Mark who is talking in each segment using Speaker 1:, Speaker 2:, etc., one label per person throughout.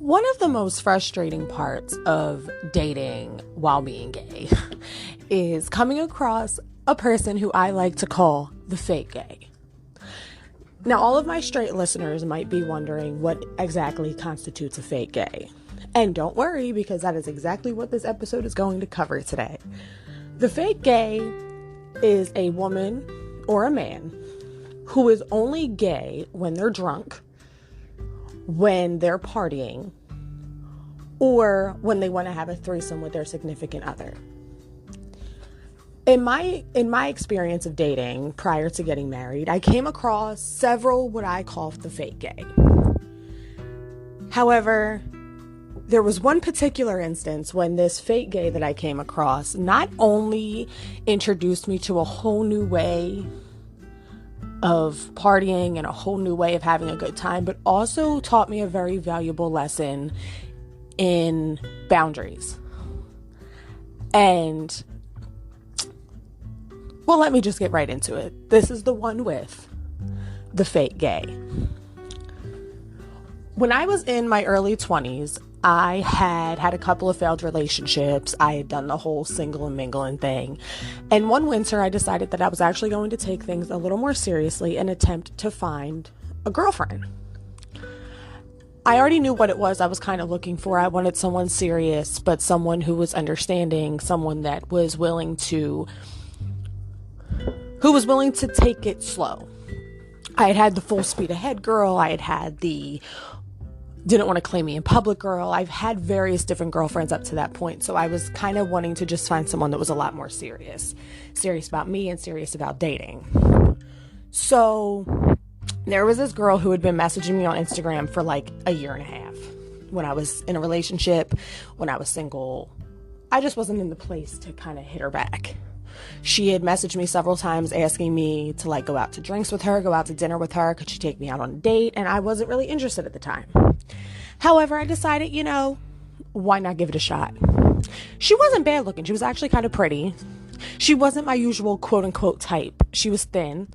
Speaker 1: One of the most frustrating parts of dating while being gay is coming across a person who I like to call the fake gay. Now, all of my straight listeners might be wondering what exactly constitutes a fake gay. And don't worry, because that is exactly what this episode is going to cover today. The fake gay is a woman or a man who is only gay when they're drunk, when they're partying, or when they want to have a threesome with their significant other. In my experience of dating prior to getting married, I came across several what I call the fake gay. However, there was one particular instance when this fake gay that I came across not only introduced me to a whole new way of partying and a whole new way of having a good time, but also taught me a very valuable lesson in boundaries. And, well, let me just get right into it. This is the one with the fake gay. When I was in my early 20s, I had a couple of failed relationships. I had done the whole single and mingling thing. And one winter, I decided that I was actually going to take things a little more seriously and attempt to find a girlfriend. I already knew what it was I was kind of looking for. I wanted someone serious, but someone who was understanding, someone that was willing to take it slow. I had the full speed ahead girl. I had the didn't want to claim me in public girl. I've had various different girlfriends up to that point. So I was kind of wanting to just find someone that was a lot more serious about me and serious about dating. So there was this girl who had been messaging me on Instagram for like a year and a half. When I was in a relationship, when I was single, I just wasn't in the place to kind of hit her back. She had messaged me several times asking me to like go out to drinks with her, go out to dinner with her. Could she take me out on a date? And I wasn't really interested at the time. However, I decided, why not give it a shot? She wasn't bad looking. She was actually kind of pretty. She wasn't my usual quote unquote type. She was thin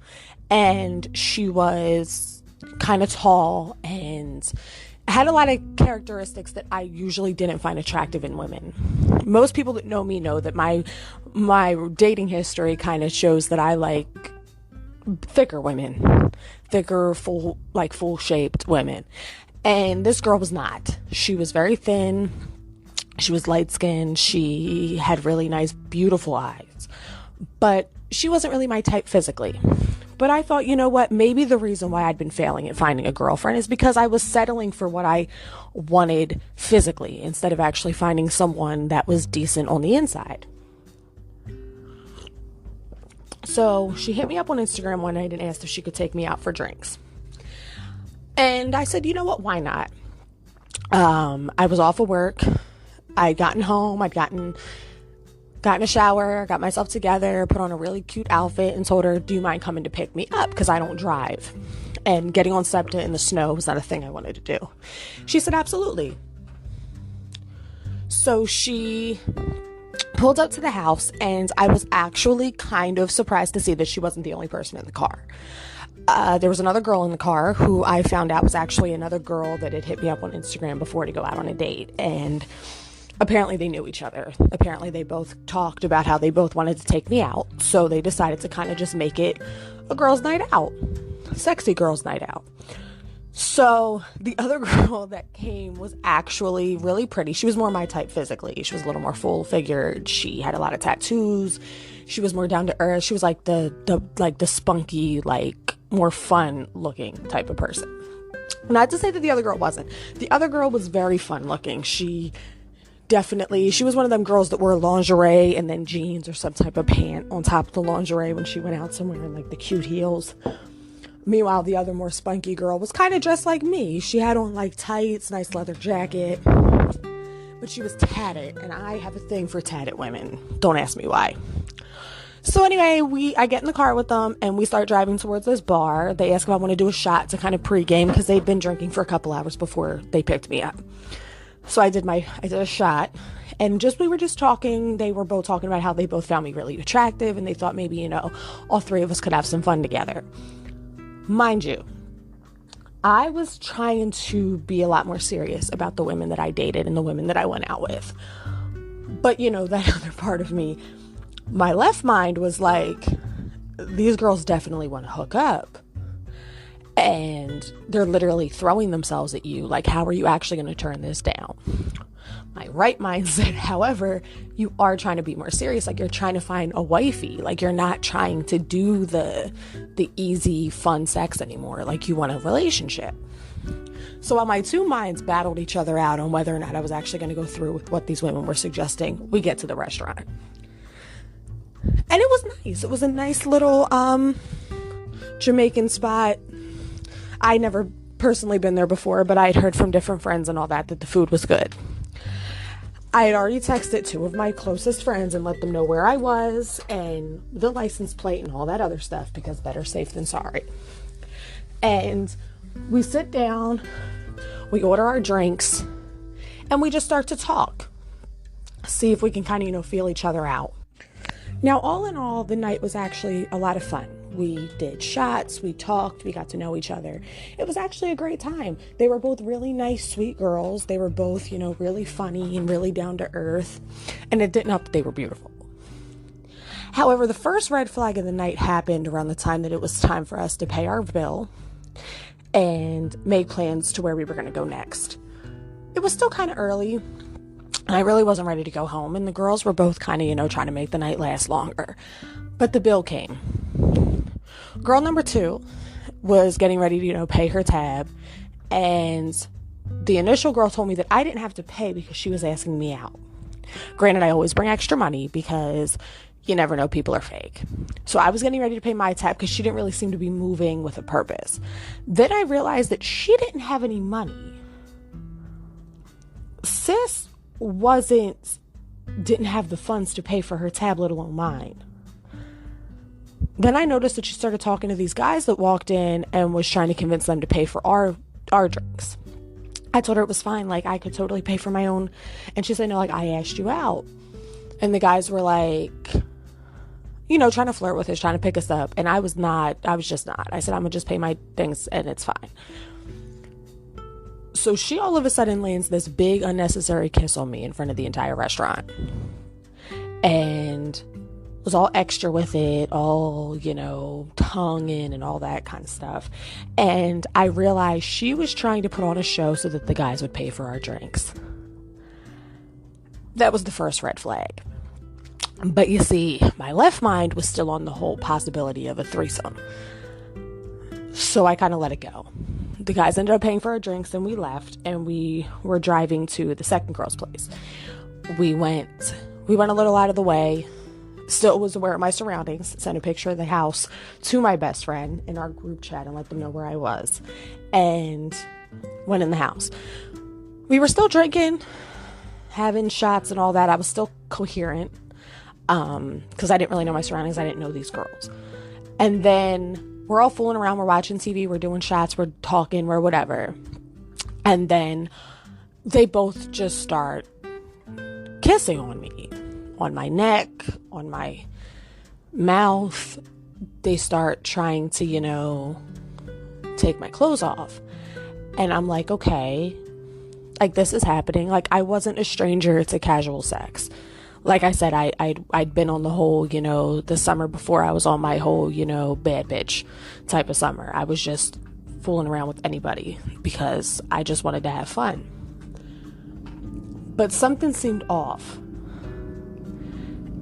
Speaker 1: and she was kind of tall and had a lot of characteristics that I usually didn't find attractive in women. Most people that know me know that my dating history kind of shows that I like thicker women, full shaped women. And this girl was not. She was very thin. She was light skinned. She had really nice, beautiful eyes, but she wasn't really my type physically. But I thought, you know what, maybe the reason why I'd been failing at finding a girlfriend is because I was settling for what I wanted physically instead of actually finding someone that was decent on the inside. So she hit me up on Instagram one night and asked if she could take me out for drinks. And I said, you know what, why not? I was off of work. I'd gotten home. I'd gotten a shower, got myself together, put on a really cute outfit and told her, do you mind coming to pick me up? Because I don't drive. And getting on SEPTA in the snow was not a thing I wanted to do. She said, absolutely. So she pulled up to the house and I was actually kind of surprised to see that she wasn't the only person in the car. There was another girl in the car who I found out was actually another girl that had hit me up on Instagram before to go out on a date. And apparently they knew each other. Apparently they both talked about how they both wanted to take me out. So they decided to kind of just make it a girls' night out. Sexy girls' night out. So the other girl that came was actually really pretty. She was more my type physically. She was a little more full figured. She had a lot of tattoos. She was more down to earth. She was like the spunky, like more fun looking type of person. Not to say that the other girl wasn't. The other girl was very fun looking. She was one of them girls that wore lingerie and then jeans or some type of pant on top of the lingerie when she went out somewhere in like the cute heels. Meanwhile, the other more spunky girl was kind of dressed like me. She had on like tights, nice leather jacket, but she was tatted, and I have a thing for tatted women. Don't ask me why. So anyway, I get in the car with them and we start driving towards this bar. They ask if I want to do a shot to kind of pregame because they'd been drinking for a couple hours before they picked me up. So I did a shot, and we were just talking. They were both talking about how they both found me really attractive and they thought maybe, all three of us could have some fun together. Mind you, I was trying to be a lot more serious about the women that I dated and the women that I went out with. But, that other part of me, my left mind was like, these girls definitely want to hook up. And they're literally throwing themselves at you. Like, how are you actually going to turn this down? My right mind said, however, you are trying to be more serious. Like, you're trying to find a wifey. Like, you're not trying to do the easy, fun sex anymore. Like, you want a relationship. So while my two minds battled each other out on whether or not I was actually going to go through with what these women were suggesting, we get to the restaurant. And it was nice. It was a nice little Jamaican spot. I never personally been there before, but I had heard from different friends and all that the food was good. I had already texted two of my closest friends and let them know where I was and the license plate and all that other stuff, because better safe than sorry. And we sit down, we order our drinks, and we just start to talk. See if we can kind of, feel each other out. Now, all in all, the night was actually a lot of fun. We did shots, we talked, we got to know each other. It was actually a great time. They were both really nice, sweet girls. They were both, really funny and really down to earth. And it didn't help that they were beautiful. However, the first red flag of the night happened around the time that it was time for us to pay our bill and make plans to where we were going to go next. It was still kind of early, and I really wasn't ready to go home. And the girls were both kind of, trying to make the night last longer. But the bill came. Girl number 2 was getting ready to, pay her tab. And the initial girl told me that I didn't have to pay because she was asking me out. Granted, I always bring extra money because you never know, people are fake. So I was getting ready to pay my tab because she didn't really seem to be moving with a purpose. Then I realized that she didn't have any money. Sis didn't have the funds to pay for her tab, let alone mine. Then I noticed that she started talking to these guys that walked in and was trying to convince them to pay for our drinks. I told her it was fine, like I could totally pay for my own. And she said, no, like I asked you out. And the guys were like, trying to flirt with us, trying to pick us up. And I was just not. I said, I'm gonna just pay my things and it's fine. So she all of a sudden lands this big unnecessary kiss on me in front of the entire restaurant. And was all extra with it, all, tongue in and all that kind of stuff. And I realized she was trying to put on a show so that the guys would pay for our drinks. That was the first red flag. But you see, my left mind was still on the whole possibility of a threesome. So I kind of let it go. The guys ended up paying for our drinks and we left, and we were driving to the second girl's place. We went a little out of the way. Still was aware of my surroundings, sent a picture of the house to my best friend in our group chat and let them know where I was, and went in the house. We were still drinking, having shots and all that. I was still coherent because I didn't really know my surroundings. I didn't know these girls. And then we're all fooling around. We're watching TV. We're doing shots. We're talking. We're whatever. And then they both just start kissing on me. On my neck, on my mouth. They start trying to, take my clothes off. And I'm like, okay, like this is happening. Like I wasn't a stranger to casual sex. Like I said, I'd been on the whole, the summer before I was on my whole, bad bitch type of summer. I was just fooling around with anybody because I just wanted to have fun. But something seemed off.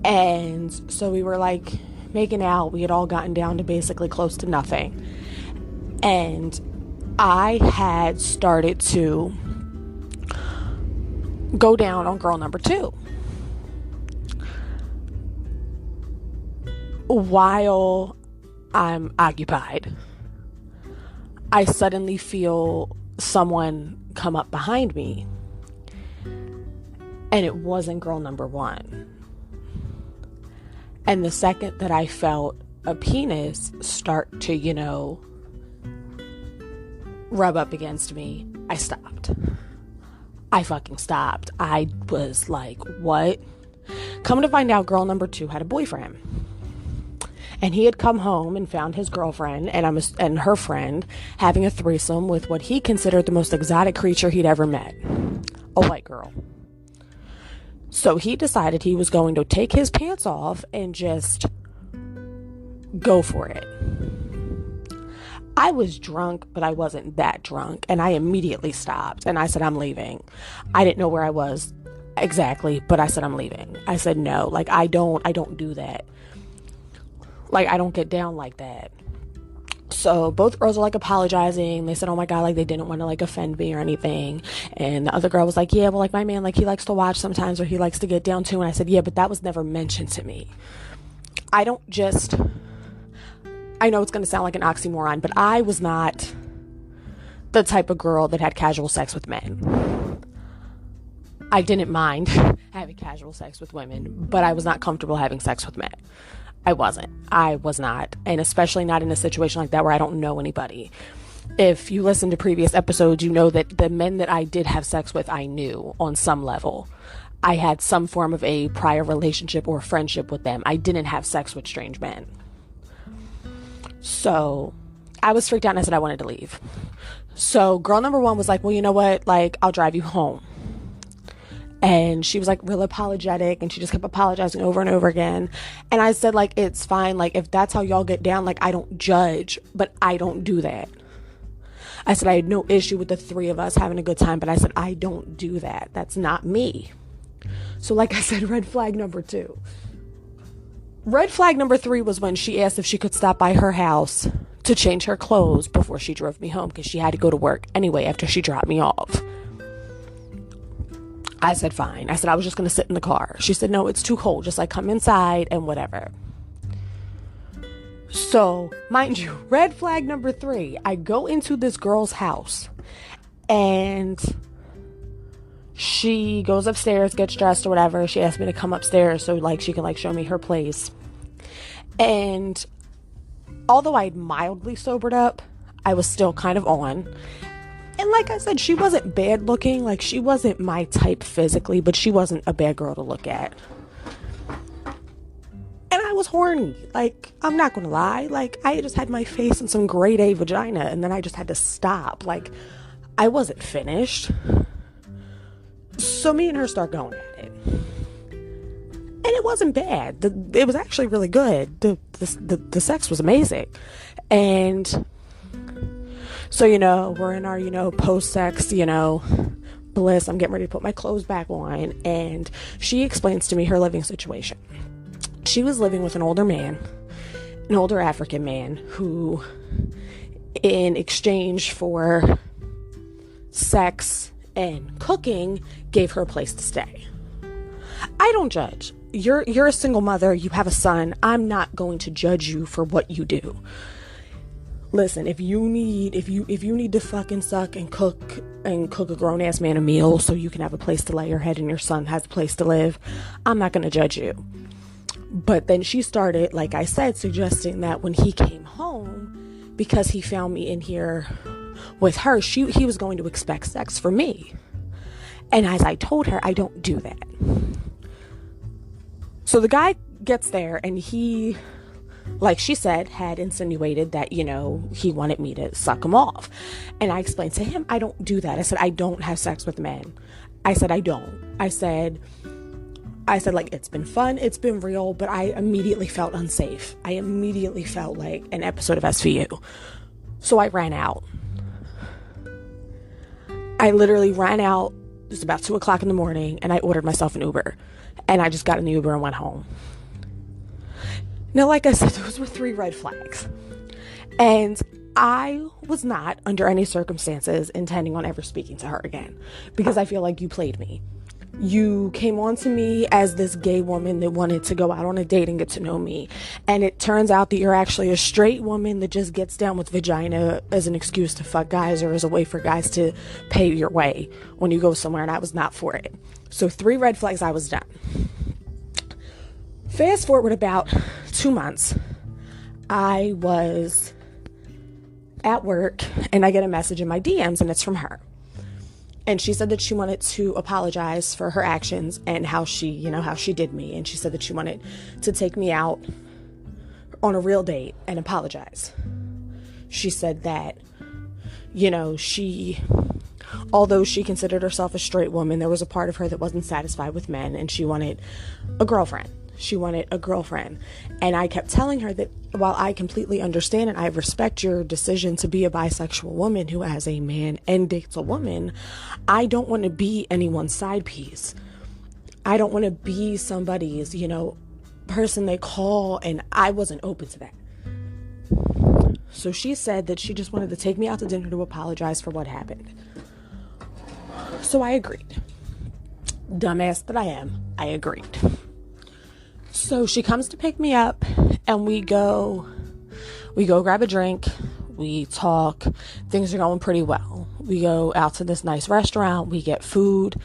Speaker 1: And so we were like making out. We had all gotten down to basically close to nothing. And I had started to go down on girl number 2. While I'm occupied, I suddenly feel someone come up behind me. And it wasn't girl number 1. And the second that I felt a penis start to, rub up against me, I stopped. I fucking stopped. I was like, what? Come to find out, girl number 2 had a boyfriend. And he had come home and found his girlfriend and her friend having a threesome with what he considered the most exotic creature he'd ever met, a white girl. So he decided he was going to take his pants off and just go for it. I was drunk, but I wasn't that drunk, and I immediately stopped, and I said, I'm leaving. I didn't know where I was exactly, but I said, I'm leaving. I said, no, like, I don't do that. Like, I don't get down like that. So both girls were like apologizing. They said, oh my God, like they didn't want to like offend me or anything. And the other girl was like, yeah, well, like my man, like he likes to watch sometimes, or he likes to get down too. And I said, yeah, but that was never mentioned to me. I know it's going to sound like an oxymoron, but I was not the type of girl that had casual sex with men. I didn't mind having casual sex with women, but I was not comfortable having sex with men. I was not. And especially not in a situation like that where I don't know anybody. If you listen to previous episodes, you know that the men that I did have sex with, I knew on some level. I had some form of a prior relationship or friendship with them. I didn't have sex with strange men. So I was freaked out and I said I wanted to leave. So girl number one was like, well, you know what? Like, I'll drive you home. And she was like real apologetic, and she just kept apologizing over and over again. And I said, like, it's fine. Like, if that's how y'all get down, like, I don't judge, but I don't do that. I said I had no issue with the three of us having a good time, but I said I don't do that. That's not me. So like I said, red flag number 2. Red flag number 3 was when she asked if she could stop by her house to change her clothes before she drove me home, because she had to go to work anyway after she dropped me off. I said, fine. I said, I was just going to sit in the car. She said, no, it's too cold. Just like come inside and whatever. So, mind you, red flag number 3, I go into this girl's house and she goes upstairs, gets dressed or whatever. She asked me to come upstairs so like she can like show me her place. And although I'd mildly sobered up, I was still kind of on. And like I said, she wasn't bad looking. Like, she wasn't my type physically, but she wasn't a bad girl to look at. And I was horny. Like, I'm not gonna lie. Like, I just had my face in some grade A vagina, and then I just had to stop. Like, I wasn't finished. So me and her start going at it. And it wasn't bad. It was actually really good. The sex was amazing. And so, we're in our, post-sex, bliss. I'm getting ready to put my clothes back on. And she explains to me her living situation. She was living with an older man, an older African man, who, in exchange for sex and cooking, gave her a place to stay. I don't judge. You're a single mother. You have a son. I'm not going to judge you for what you do. Listen, if you need to fucking suck and cook a grown ass man a meal so you can have a place to lay your head and your son has a place to live, I'm not going to judge you. But then she started, like I said, suggesting that when he came home, because he found me in here with her, he was going to expect sex from me. And as I told her, I don't do that. So the guy gets there and he, like she said, had insinuated that, he wanted me to suck him off. And I explained to him, I don't do that. I said, I don't have sex with men. I said, I don't. I said, like, it's been fun. It's been real. But I immediately felt unsafe. I immediately felt like an episode of SVU. So I ran out. I literally ran out. It was about 2:00 in the morning, and I ordered myself an Uber. And I just got in the Uber and went home. Now, like I said, those were 3 red flags. And I was not, under any circumstances, intending on ever speaking to her again. Because I feel like you played me. You came on to me as this gay woman that wanted to go out on a date and get to know me. And it turns out that you're actually a straight woman that just gets down with vagina as an excuse to fuck guys or as a way for guys to pay your way when you go somewhere, and I was not for it. So 3 red flags, I was done. Fast forward about 2 months. I was at work and I get a message in my DMs and it's from her. And she said that she wanted to apologize for her actions and how she did me. And she said that she wanted to take me out on a real date and apologize. She said that, although she considered herself a straight woman, there was a part of her that wasn't satisfied with men, and she wanted a girlfriend. And I kept telling her that while I completely understand and I respect your decision to be a bisexual woman who has a man and dates a woman, I don't want to be anyone's side piece. I don't want to be somebody's, person they call, and I wasn't open to that. So she said that she just wanted to take me out to dinner to apologize for what happened. So I agreed. Dumbass that I am, I agreed. So she comes to pick me up, and we go grab a drink, we talk, things are going pretty well. We go out to this nice restaurant, we get food,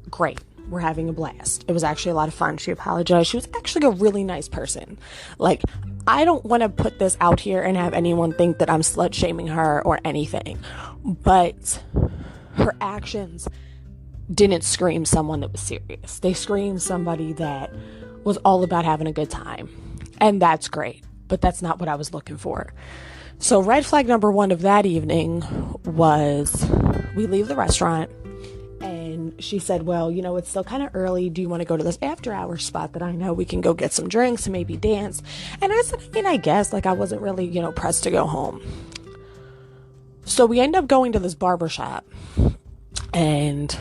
Speaker 1: great, we're having a blast. It was actually a lot of fun. She apologized. She was actually a really nice person. Like, I don't want to put this out here and have anyone think that I'm slut shaming her or anything, but her actions didn't scream someone that was serious. They screamed somebody that was all about having a good time. And that's great, but that's not what I was looking for. So red flag number one of that evening was we leave the restaurant and she said, well, it's still kind of early. Do you want to go to this after hour spot that I know we can go get some drinks and maybe dance? And I said, I guess, I wasn't really, pressed to go home. So we end up going to this barber shop, and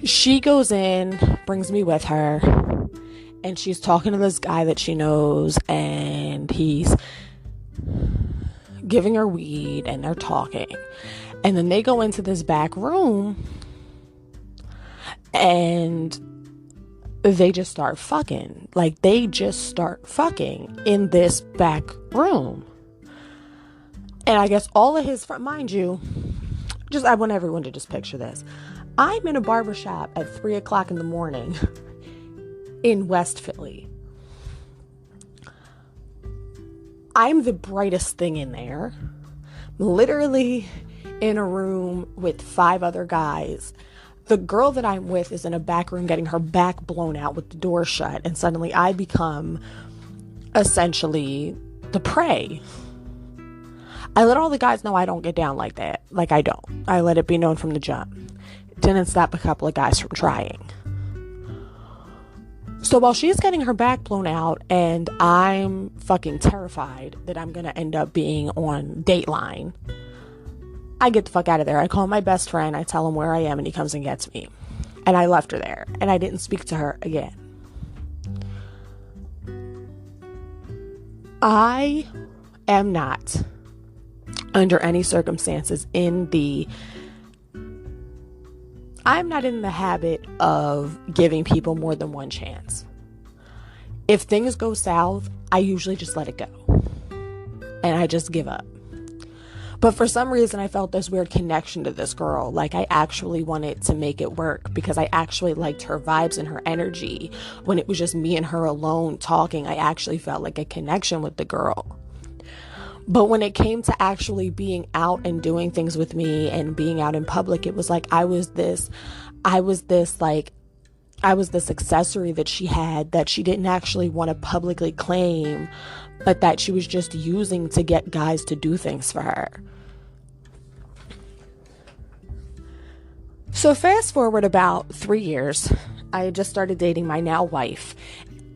Speaker 1: she goes in, brings me with her, and she's talking to this guy that she knows, and he's giving her weed, and they're talking. And then they go into this back room, and they just start fucking. They just start fucking in this back room. And I guess all of his friends, mind you, I want everyone to just picture this. I'm in a barbershop at 3 o'clock in the morning in West Philly. I'm the brightest thing in there. Literally in a room with 5 other guys. The girl that I'm with is in a back room getting her back blown out with the door shut, and suddenly I become essentially the prey. I let all the guys know I don't get down like that. I don't. I let it be known from the jump. It didn't stop a couple of guys from trying. So while she's getting her back blown out and I'm fucking terrified that I'm going to end up being on Dateline, I get the fuck out of there. I call my best friend. I tell him where I am and he comes and gets me. And I left her there and I didn't speak to her again. I am not, under any circumstances, I'm not in the habit of giving people more than one chance. If things go south, I usually just let it go. And I just give up. But for some reason, I felt this weird connection to this girl. I actually wanted to make it work because I actually liked her vibes and her energy. When it was just me and her alone talking, I actually felt like a connection with the girl. But when it came to actually being out and doing things with me and being out in public, it was I was this accessory that she had that she didn't actually want to publicly claim, but that she was just using to get guys to do things for her. So fast forward about 3 years, I had just started dating my now wife.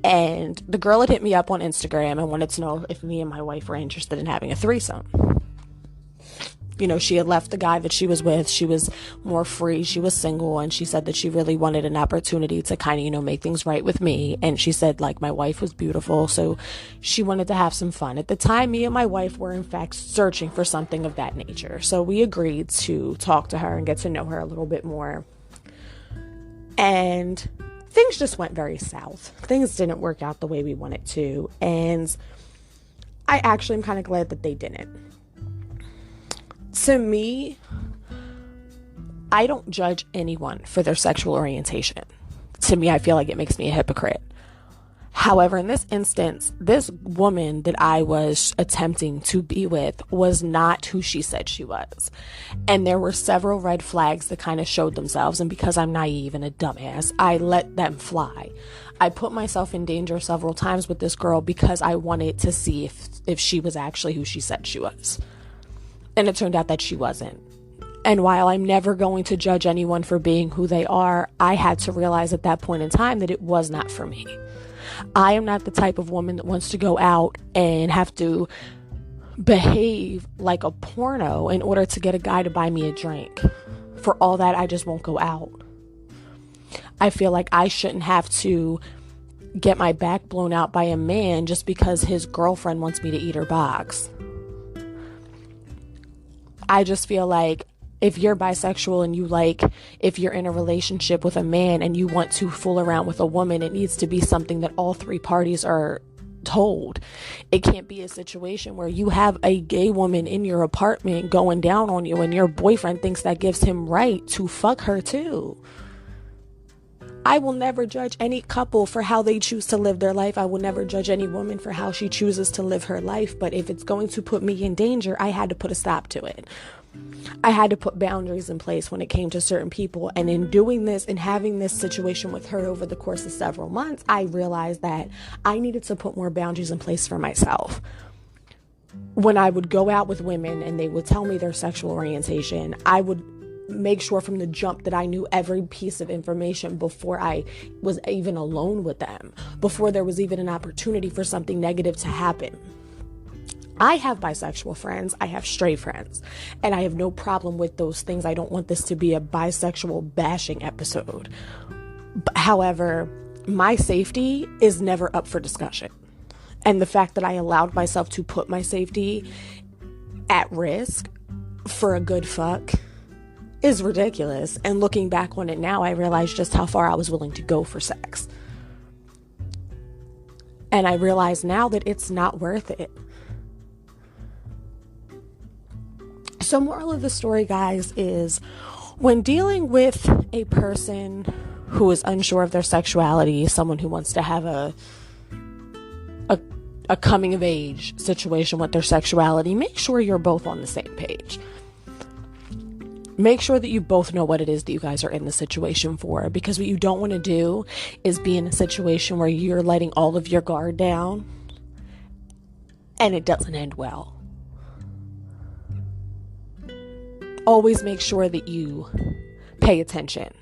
Speaker 1: And the girl had hit me up on Instagram and wanted to know if me and my wife were interested in having a threesome. She had left the guy that she was with. She was more free. She was single. And she said that she really wanted an opportunity to kind of, make things right with me. And she said, my wife was beautiful. So she wanted to have some fun. At the time, me and my wife were, in fact, searching for something of that nature. So we agreed to talk to her and get to know her a little bit more. And things just went very south. Things didn't work out the way we wanted to. And I actually am kind of glad that they didn't. To me, I don't judge anyone for their sexual orientation. To me, I feel like it makes me a hypocrite. However, in this instance, this woman that I was attempting to be with was not who she said she was. And there were several red flags that kind of showed themselves. And because I'm naive and a dumbass, I let them fly. I put myself in danger several times with this girl because I wanted to see if she was actually who she said she was. And it turned out that she wasn't. And while I'm never going to judge anyone for being who they are, I had to realize at that point in time that it was not for me. I am not the type of woman that wants to go out and have to behave like a porno in order to get a guy to buy me a drink. For all that, I just won't go out. I feel like I shouldn't have to get my back blown out by a man just because his girlfriend wants me to eat her box. I just feel like if you're bisexual and if you're in a relationship with a man and you want to fool around with a woman, it needs to be something that all three parties are told. It can't be a situation where you have a gay woman in your apartment going down on you and your boyfriend thinks that gives him right to fuck her too. I will never judge any couple for how they choose to live their life. I will never judge any woman for how she chooses to live her life. But if it's going to put me in danger, I had to put a stop to it. I had to put boundaries in place when it came to certain people. And in doing this and having this situation with her over the course of several months, I realized that I needed to put more boundaries in place for myself. When I would go out with women and they would tell me their sexual orientation, I would make sure from the jump that I knew every piece of information before I was even alone with them, before there was even an opportunity for something negative to happen. I have bisexual friends, I have straight friends, and I have no problem with those things. I don't want this to be a bisexual bashing episode. However, my safety is never up for discussion. And the fact that I allowed myself to put my safety at risk for a good fuck is ridiculous. And looking back on it now, I realize just how far I was willing to go for sex. And I realize now that it's not worth it. So moral of the story, guys, is when dealing with a person who is unsure of their sexuality, someone who wants to have a coming of age situation with their sexuality, make sure you're both on the same page. Make sure that you both know what it is that you guys are in the situation for, because what you don't want to do is be in a situation where you're letting all of your guard down and it doesn't end well. Always make sure that you pay attention.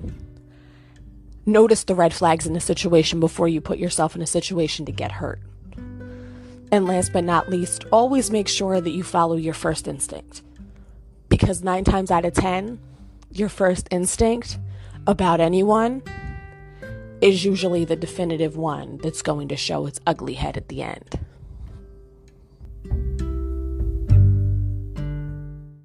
Speaker 1: Notice the red flags in the situation before you put yourself in a situation to get hurt. And last but not least, always make sure that you follow your first instinct. Because 9 times out of 10, your first instinct about anyone is usually the definitive one that's going to show its ugly head at the end.